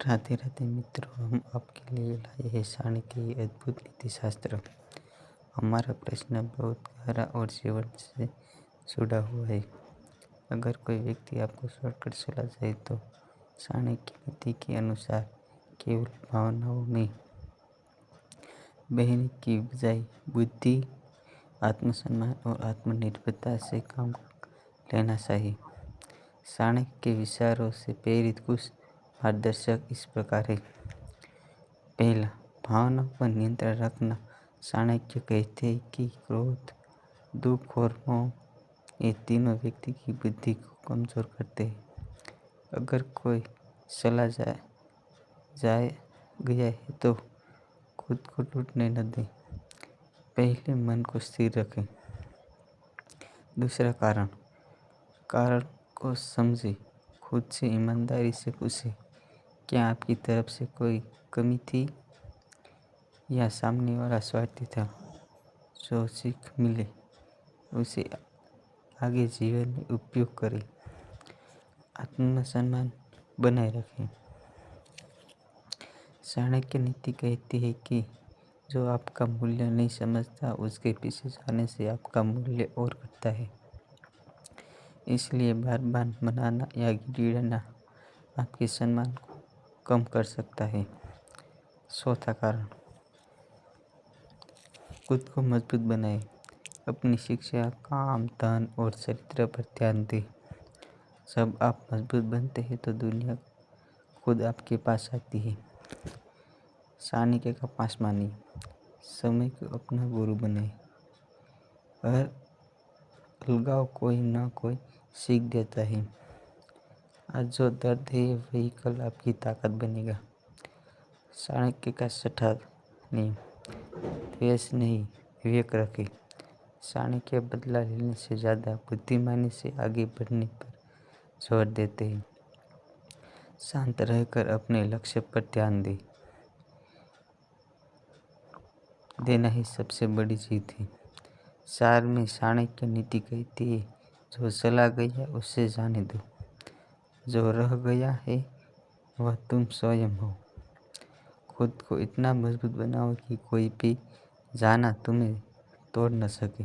राधे राधे मित्रों, हम आपके लिए लाए हैं चाणक्य अद्भुत नीति शास्त्र। हमारा प्रश्न बहुत गहरा और जीवन से जुड़ा हुआ है। अगर कोई व्यक्ति आपको छोड़कर चला जाए तो चाणक्य नीति के अनुसार केवल भावनाओं में बहने की बजाय बुद्धि, आत्मसम्मान और आत्मनिर्भरता से काम लेना चाहिए। चाणक्य के विचारों से प्रेरित कुछ मार्गदर्शक इस प्रकार है। पहला, भावनाओं पर नियंत्रण रखना। चाणक्य कहते हैं कि क्रोध, दुख और मोह ये तीनों व्यक्ति की बुद्धि को कमजोर करते हैं। अगर कोई चला गया है तो खुद को टूटने न दें। पहले मन को स्थिर रखें। दूसरा, कारण को समझें। खुद से ईमानदारी से पूछें, क्या आपकी तरफ से कोई कमी थी या सामने वाला स्वार्थी था? जो सीख मिले उसे आगे जीवन में उपयोग करें। आत्मसम्मान बनाए रखें। चाणक्य नीति कहती है कि जो आपका मूल्य नहीं समझता उसके पीछे जाने से आपका मूल्य और घटता है। इसलिए बार बार मनाना या गिड़ना आपके सम्मान को कम कर सकता है। चौथा, खुद को मजबूत बनाए। अपनी शिक्षा, काम, धन और चरित्र पर ध्यान दें। जब आप मजबूत बनते हैं तो दुनिया खुद आपके पास आती है। चाणक्य का 5 मानिए। समय को अपना गुरु बनाए। हर अलगाव कोई न कोई सीख देता है। आज जो दर्द है वही कल आपकी ताकत बनेगा। चाणक्य का 6वां नियम, द्वेष नहीं, विवेक रखें। चाणक्य बदला लेने से ज़्यादा बुद्धिमानी से आगे बढ़ने पर जोर देते हैं। शांत रहकर अपने लक्ष्य पर ध्यान देना ही सबसे बड़ी जीत है। 4 में चाणक्य नीति कहती है, जो चला गया उससे जाने दो, जो रह गया है वह तुम स्वयं हो। खुद को इतना मजबूत बनाओ कि कोई भी जाना तुम्हें तोड़ न सके।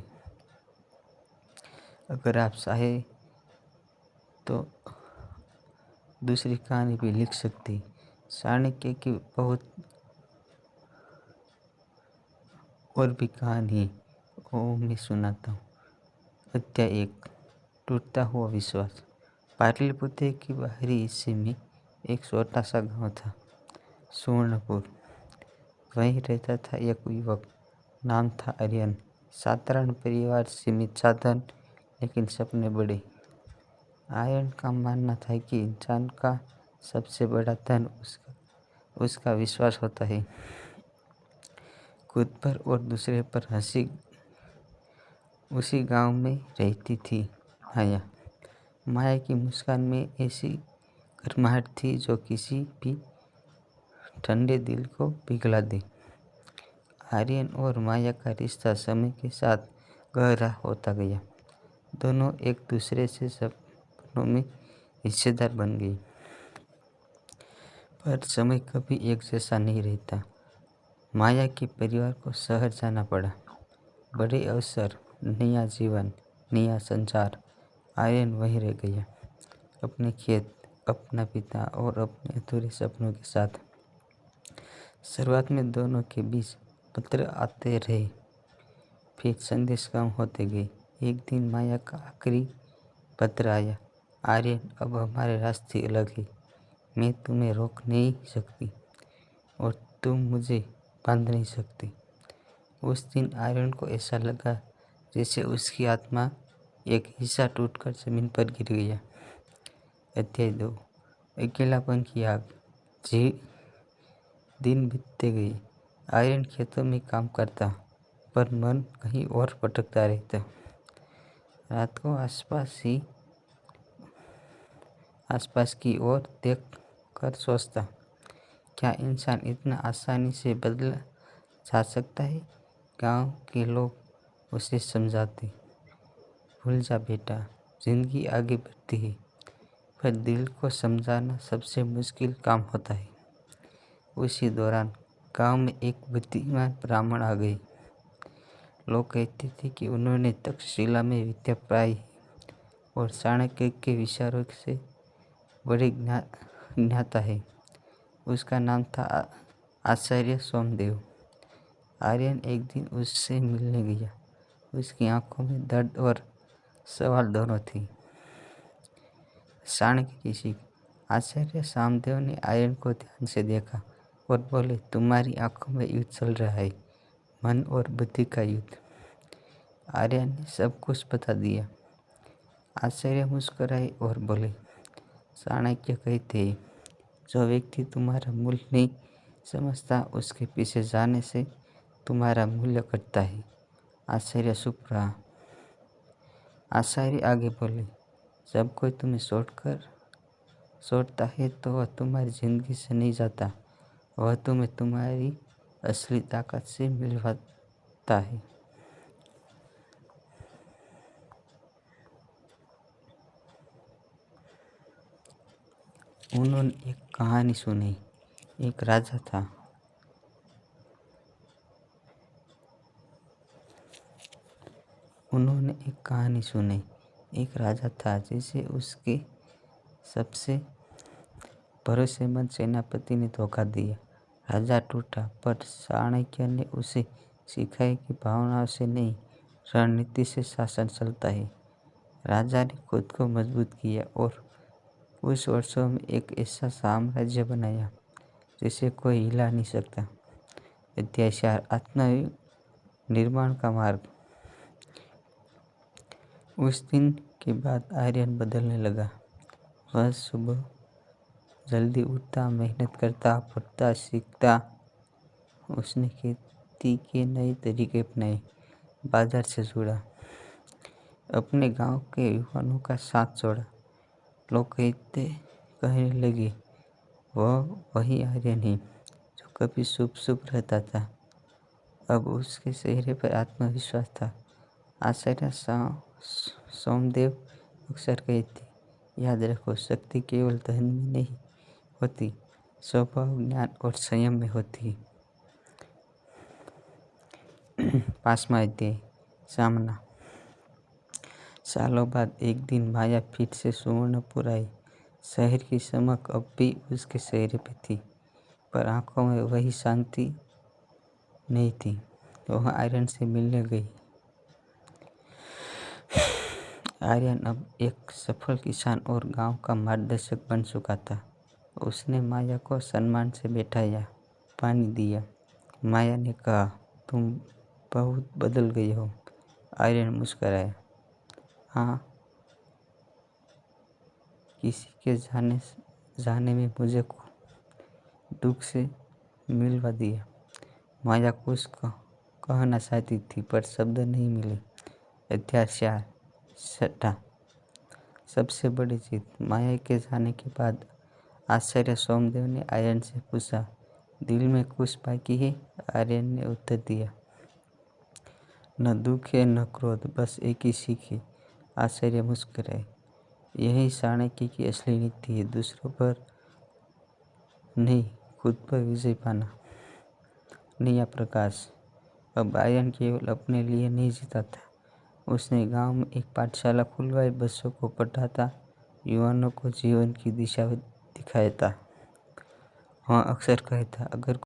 अगर आप चाहे तो दूसरी कहानी भी लिख सकते। चाणक्य की बहुत और भी कहानी है, वो मैं सुनाता हूँ। अध्याय 1, टूटता हुआ विश्वास। पाटलिपुत्र के बाहरी हिस्से में एक छोटा सा गांव था, सुवर्णपुर। वहीं रहता था एक युवक, नाम था आर्यन। साधारण परिवार, सीमित साधन, लेकिन सपने बड़े। आर्यन का मानना था कि इंसान का सबसे बड़ा धन उसका विश्वास होता है। खुद पर और दूसरे पर हंसी। उसी गांव में रहती थी माया। माया की मुस्कान में ऐसी गर्माहट थी जो किसी भी ठंडे दिल को पिघला दे। आर्यन और माया का रिश्ता समय के साथ गहरा होता गया। दोनों एक दूसरे से सपनों में हिस्सेदार बन गए। पर समय कभी एक जैसा नहीं रहता। माया के परिवार को शहर जाना पड़ा। बड़े अवसर, नया जीवन, नया संसार। आर्यन वहीं रह गया, अपने खेत, अपना पिता और अपने अधूरे सपनों के साथ। शुरुआत में दोनों के बीच पत्र आते रहे, फिर संदेश कम होते गए। एक दिन माया का आखिरी पत्र आया। आर्यन, अब हमारे रास्ते अलग हैं। मैं तुम्हें रोक नहीं सकती और तुम मुझे बांध नहीं सकते। उस दिन आर्यन को ऐसा लगा जैसे उसकी आत्मा एक हिस्सा टूटकर जमीन पर गिर गया। अध्याय 2, अकेलापन की आग। दिन बीतते गए। आर्यन खेतों में काम करता, पर मन कहीं और भटकता रहता। रात को आसपास की ओर देख कर सोचता, क्या इंसान इतना आसानी से बदला जा सकता है? गांव के लोग उसे समझाते, भूल जा बेटा, जिंदगी आगे बढ़ती है। पर दिल को समझाना सबसे मुश्किल काम होता है। उसी दौरान गांव में एक बुद्धिमान ब्राह्मण आ गए। लोग कहते थे कि उन्होंने तक्षशिला में विद्या पाई और चाणक्य के विचारों से बड़े ज्ञाता है। उसका नाम था आचार्य सोमदेव। आर्यन एक दिन उससे मिलने गया। उसकी आंखों में दर्द और सवाल दोनों थी। चाणक्य की सीख। आचार्य सोमदेव ने आर्यन को ध्यान से देखा और बोले, तुम्हारी आंखों में युद्ध चल रहा है, मन और बुद्धि का युद्ध। आर्यन ने सब कुछ बता दिया। आचार्य मुस्कुराए और बोले, चाणक्य कहते हैं, जो व्यक्ति तुम्हारा मूल्य नहीं समझता उसके पीछे जाने से तुम्हारा मूल्य घटता है। आचार्य चुप रहा। आचार्य आगे बोले, जब कोई तुम्हें छोड़ता है तो वह तुम्हारी जिंदगी से नहीं जाता, वह तुम्हें तुम्हारी असली ताकत से मिलवाता है। उन्होंने एक कहानी सुनी। एक राजा था। एक राजा था जिसे उसके सबसे भरोसेमंद सेनापति ने धोखा दिया। राजा टूटा, पर चाणक्य ने उसे सिखाया कि भावनाओं से नहीं, रणनीति से शासन चलता है। राजा ने खुद को मजबूत किया और कुछ वर्षों में एक ऐसा साम्राज्य बनाया जिसे कोई हिला नहीं सकता। अध्याय 4, आत्मनिर्माण का मार्ग। उस दिन के बाद आर्यन बदलने लगा। वह सुबह जल्दी उठता, मेहनत करता, पढ़ता, सीखता। उसने खेती के नए तरीके अपनाए, बाजार से जुड़ा, अपने गांव के युवाओं का साथ छोड़ा। लोग कहने लगे, वह वही आर्यन है जो कभी चुप रहता था। अब उसके चेहरे पर आत्मविश्वास था। आचार्य सोमदेव अक्सर कहते, याद रखो, शक्ति केवल धन में नहीं होती, स्वभाव, ज्ञान और संयम में होती है। 5वां अध्याय, सामना। सालों बाद एक दिन माया फिर से सुवर्णपुर आई। शहर की चमक अब भी उसके चेहरे पे थी, पर आंखों में वही शांति नहीं थी। वह आर्यन से मिलने गई। आर्यन अब एक सफल किसान और गांव का मार्गदर्शक बन चुका था। उसने माया को सम्मान से बैठाया, पानी दिया। माया ने कहा, तुम बहुत बदल गए हो। आर्यन मुस्कुराया, हाँ, किसी के जाने में मुझे दुख से मिलवा दिया। माया कुछ कहना चाहती थी, पर शब्द नहीं मिले। अध्याय 4, छठा, सबसे बड़ी जीत। माया के जाने के बाद आचार्य सोमदेव ने आर्यन से पूछा, दिल में कुछ बाकी है? आर्यन ने उत्तर दिया, न दुख है न क्रोध, बस एक ही सीख है। आचार्य मुस्कुराए, यही चाणक्य की असली नीति है, दूसरों पर नहीं, खुद पर विजय पाना। नया प्रकाश। अब आर्यन केवल अपने लिए नहीं जीता था, उसने गांव में एक पाठशाला खुलवाई, बच्चों को पढ़ाता, युवाओं को जीवन की दिशा दिखाता। वह अक्सर कहता, अगर